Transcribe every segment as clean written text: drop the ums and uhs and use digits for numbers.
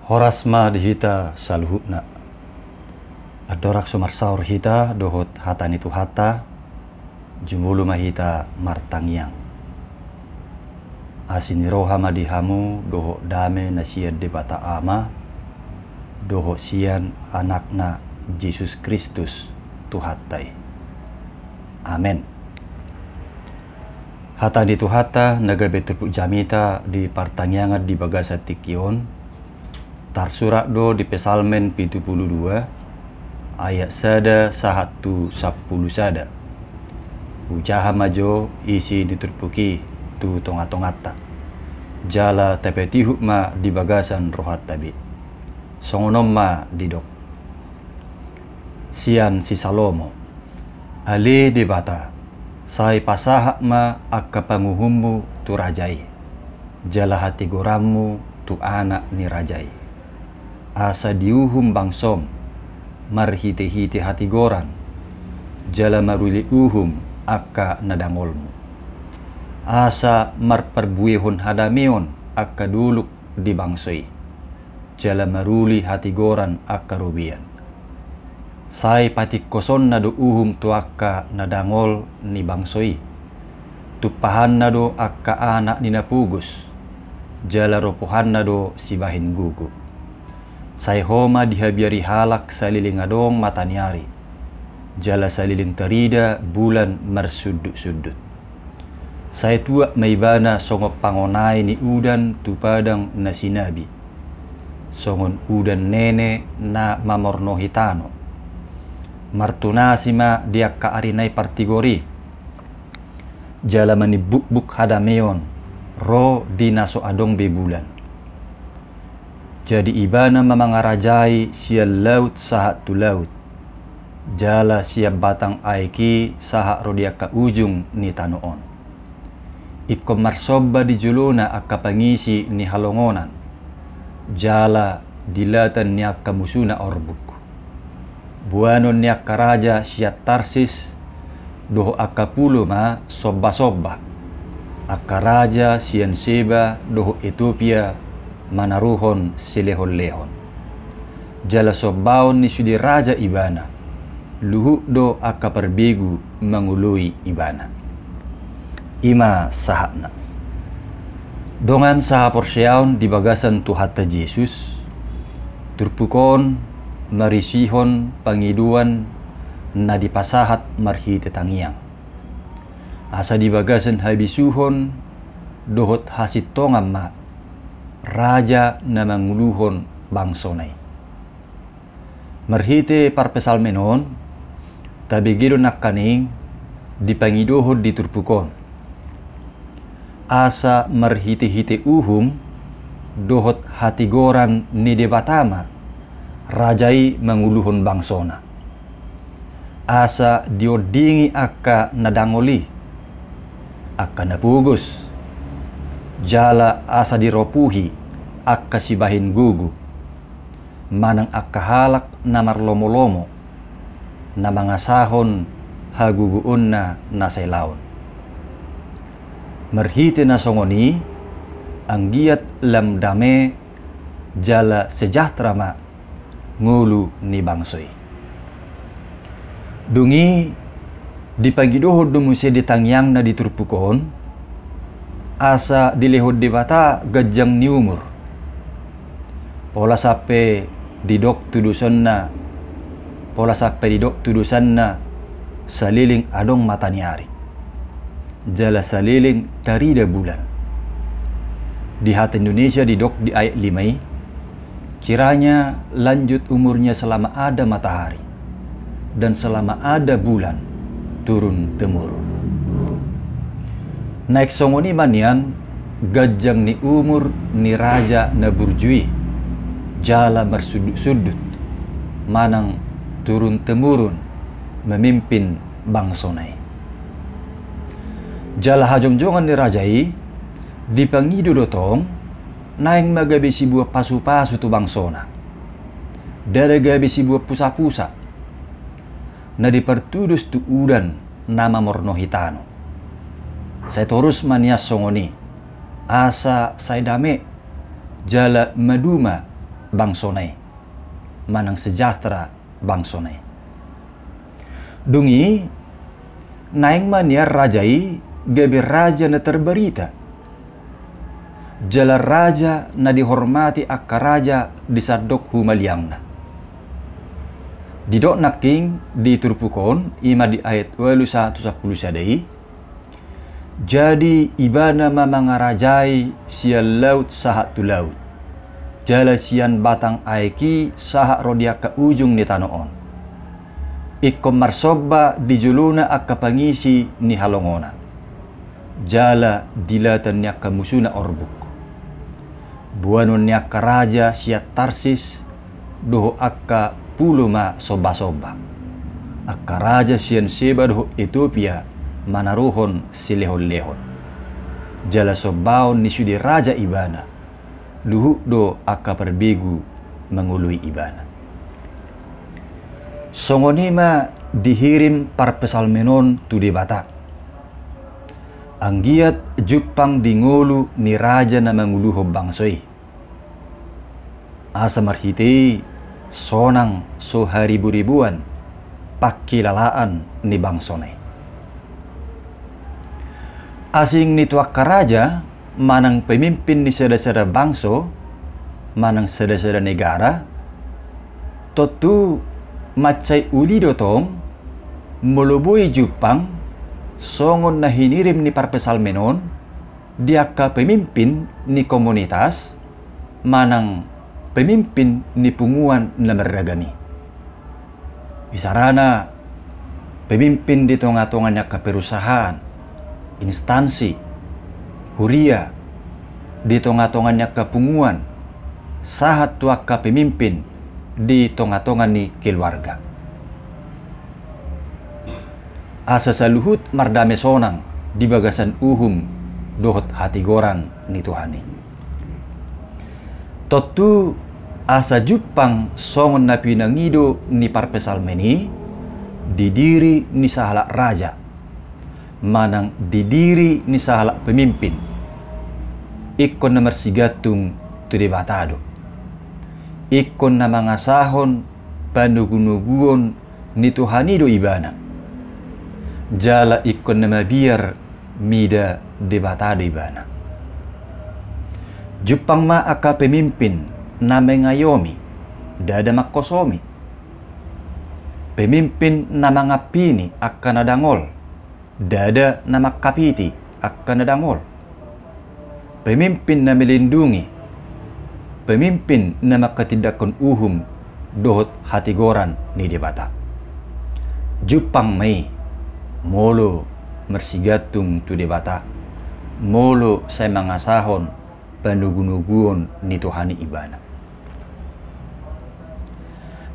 Horasma dihita saluhutna. Adorak sumarsaur hita dohot hatani tu hata jumulu mahita martangiang. Asiniroha madihamu doho dame nasia debata ama doho sian anakna Yesus Kristus tuhatai. Amen. Hatani tu hata naga betupuk jamita di partangiangan di bagasa tikion. Tarsurak do di Pesalmen 72 ayat sada sahatu 10 sada. Ujaha majo isi diturpuki tu tonga-tongata. Jala tepeti hukma di bagasan rohat tabi. Songonom ma didok. Sian si Salomo. Ali di bata. Sai pasahak ma akka panguhummu tu rajai. Jala hati gorammu tu anak ni rajai. Asa diuhum bangsom marhite-hite hati goran jala maruli uhum akka nadangolmu. Asa marperbuihun hadameon akka duluk di bangsoi jala maruli hati goran akka rubian. Sai patik koson nado uhum tu akka nadangol ni bangsoi tupahan nado akka anak ni napugus jala ropohan nado sibahin gugu. Sai homa dihabiari halak saliling adong mataniari. Jala saliling terida bulan marsudut-sudut. Sai tua maibana songop pangonai ni udan tupadang na sinabi. Songon udan nene na mamorno hitano. Martunasima dia kaarinai partigori. Jala manibuk-buk hadameon ro dinaso adong bebulan. Jadi ibana mamangarajai sial laut sahat tu laut. Jala siap batang aiki sahat rodia ka ujung ni tanoon. Iko marsoba di juluna akka pangisi ni halongonan. Jala dilatan ni akka musuna orbuk. Buanon ni akka raja siat Tarsis doho akka pulo ma sobba-sobba. Akka raja sian Seba doho Ethiopia manaruhon silehon-lehon. Jala sobbaon ni sudi raja ibana. Luhuk do akka perbegu mangului ibana. Ima sahakna. Dongan saha porsiaon di bagasan tu hatta Yesus. Turpukon marisihon pangiduan na dipasahat marhite tangiang. Asa di bagasan habisuhon dohot hasit tongam ma raja na manguluhon bangsonay. Marhite parpesalmenon tabigilo nakkaning dipangidohod diturpukon. Asa marhite-hite uhum dohot hatigoran ni debatama rajai manguluhon bangsona. Asa diodingi akka nadangoli akka napugus. Jala asa diropuhi akka sibahin gugu. Manang akka halak na marlomo-lomo na mangasahon haguguun na nasailaon. Marhite na songoni ang giat lamdame jala sejahtera ma ngulu ni bangsoy. Dungi dipagidohod dumuse ditangyang na diturpukon asa dilehod di bata gajang ni umur. Pola sape didok tudusan na saliling adong mataniari. Jala saliling tarida bulan. Di hati Indonesia didok di ayat 5 kiranya lanjut umurnya selama ada matahari dan selama ada bulan turun temurun. Naik songoni manian gajang ni umur ni raja na burjui jala bersudut-sudut manang turun temurun memimpin bangsonai. Jala hajong-jongan ni rajai dipangido dotong naing magabi si buah pasu-pasu tu bangsona. Dada gabi si buah pusa-pusa na dipertudus tu udan nama morno hitano. Saya terus manias songoni asa saya dame jala maduma bangsonai, manang sejahtera bangsonai. Dungi naing mania rajai gabe raja na terberita. Jala raja na dihormati akka raja disadok humaliangna. Didok naking diturpukon ima di ayat 21 sadai. Jadi ibana mamangarajai sian laut sahat tu laut. Jala sian batang aiki sahat rodia ke ujung ni tanoon. Ikom marsoba dijuluna akka pangisi ni halongona. Jala dilatan niya ka musuna orbuk. Buanon niya ka raja siat Tarsis doho akka puluma soba-soba. Akka raja sian Seba doho Ethiopia manaruhon silehon-lehon. Jala sobaon ni sudi raja ibana. Luhuk do akka perbegu mengului ibana. Songonima dihirim parpesalmenon tu debata. Anggiat Jepang dingolu ni raja na manguluho bangsoi. Asa marhiti sonang so haribu-ribuan pakilalaan ni bangsonai. Asing ni tuak raja manang pemimpin ni sada-sada bangso, manang sada-sada negara, totu macai uli dotong melubui Jepang songon na hinirim ni parpesalmenon dia ka pemimpin ni komunitas manang pemimpin ni punguan na meragami. Bisarana pemimpin di tonga-tongannya ke perusahaan, instansi, huria, di tonga-tongannya ke punguan, sahat tuak ka pemimpin di tonga-tongan ni keluarga. Asa saluhut mardame sonang di bagasan uhum dohot hati goran ni Tuhani. Totu asa Jepang songon na pinangido ni parpesalmeni didiri ni sahala raja, manang didiri ni sahala pemimpin. Ikon na marsigatung tu debatado. Ikon na mangasahon panugunuguon ni Tuhani do ibana. Jala ikon na mabiar mida debatado ibana. Jepang ma aka pemimpin na mengayomi dada makosomi. Pemimpin na mangapini akan nadangol dada na makapiti akan nadangol. Pemimpin na melindungi, pemimpin na makatindakon uhum dohot hatigoran ni debata. Jepang may molo mersigatung tu debata, molo say mangasahon panugunuguon ni Tuhani ibana.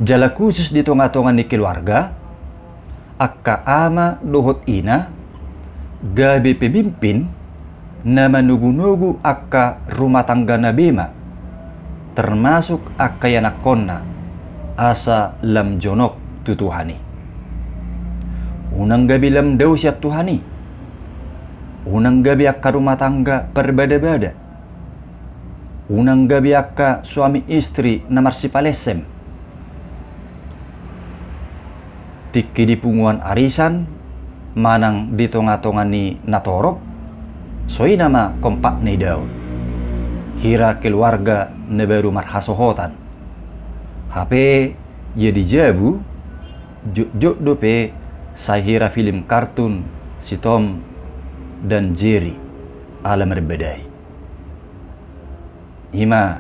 Jala khusus di tonga-tongan ni keluarga, akka ama dohot ina, gabi pemimpin na manugunugu akka rumah tangga na bema, termasuk akka yanakonna asa lam jonok tu Tuhani. Unang gabi lam daw siya Tuhani. Unang gabi akka rumah tangga berbeda-beda. Unang gabi akka suami istri na marsipalesem. Tiki di punguan arisan, manang di tonga-tongan ni natorop, soy nama kompak ni daw. Hira keluarga na baru marhasohotan. HP ya dijabu, juk dope saya hira film kartun si Tom dan Jerry alam berbedai. Ima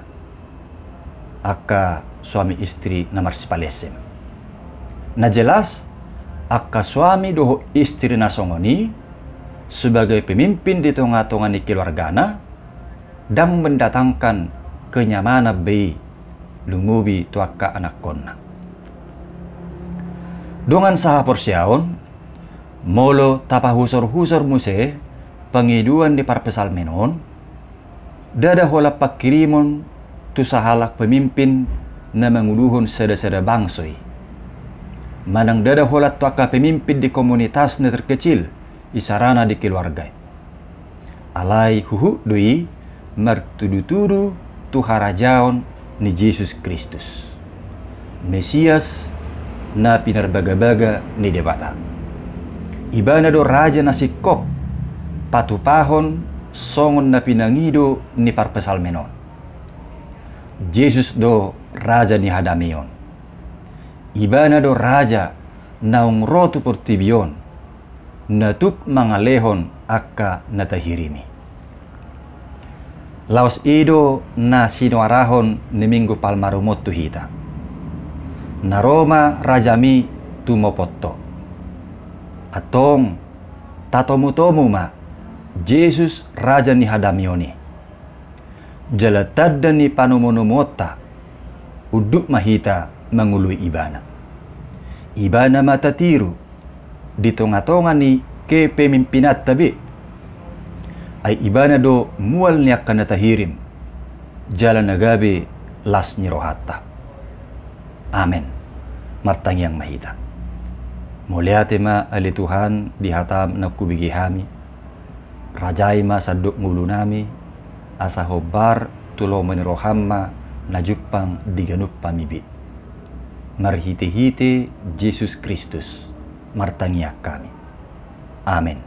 akka suami istri na marsipalesem. Na jelas akka suami doho istri na songoni sebagai pemimpin di tonga-tonga ni keluargana dan mendatangkan kenyamanan bayi lumubi tuaka anak konna. Dongan saha porsiaon molo tapa husor-husor muse pengiduan di parpesalmenon dada hola pakirimon tu sahalak pemimpin na manguluhon seda-seda bangsoi. Manang dada hola tuaka pemimpin di komunitas na terkecil isarana di keluarga. Alai huhu doi mertudu-tudu tu harajaon ni Yesus Kristus, Mesias na pinarbaga-baga ni debata. Ibana do raja na sikop patupahon songon na pinangido ni parpesal menon. Yesus do raja ni hadameon. Ibana do raja naung rotu portibion natuk mangalehon akka natahirimi. Laos ido na sinuarahon ni minggu palmarumot tu hita. Na Roma rajami tumopotto. Atong tatomu-tomu ma Jesus raja ni hadamioni. Jalatad ni panumonumota uduk mahita mangului ibana. Ibana matatiru di tonga-tonga ni ke pemimpinat tabi ay ibana do mual niya kanatahirim jalan nagabi las nirohata. Amen. Martang yang mahita. Muliate ma ali Tuhan di hatam na kubigi hami. Rajai ma saduk mulu nami asa hobar tulo menirohamma najupang diganup pamibit. Marhite-hite Yesus Kristus martangiak kami. Amen.